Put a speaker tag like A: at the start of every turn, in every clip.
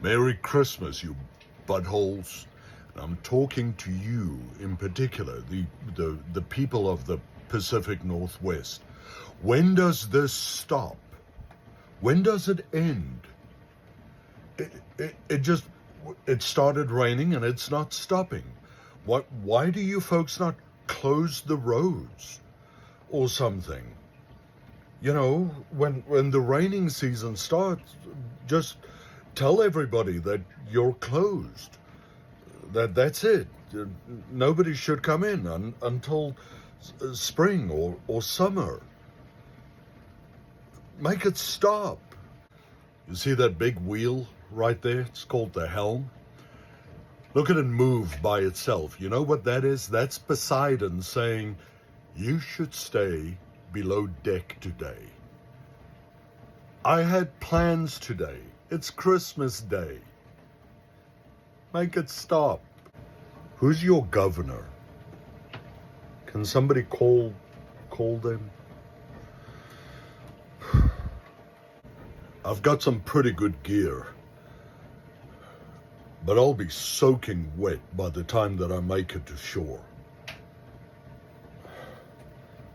A: Merry Christmas, you buttholes. And I'm talking to you in particular, the people of the Pacific Northwest. When does this stop? When does it end? It started raining and it's not stopping. Why do you folks not close the roads or something? You know, when the raining season starts, just tell everybody that you're closed. That's it. Nobody should come in until spring or summer. Make it stop. You see that big wheel right there? It's called the helm. Look at it move by itself. You know what that is? That's Poseidon saying, you should stay below deck today. I had plans today. It's Christmas Day. Make it stop. Who's your governor? Can somebody call them? I've got some pretty good gear, but I'll be soaking wet by the time that I make it to shore.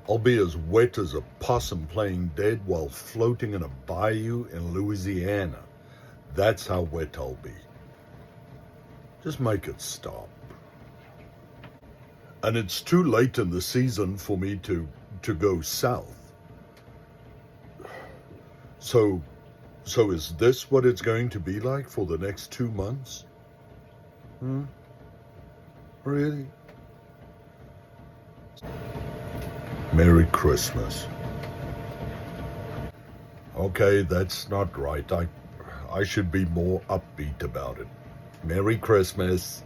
A: I'll be as wet as a possum playing dead while floating in a bayou in Louisiana. That's how wet I'll be. Just make it stop. And it's too late in the season for me to go south. So is this what it's going to be like for the next 2 months? Really? Merry Christmas. Okay, that's not right. I should be more upbeat about it. Merry Christmas.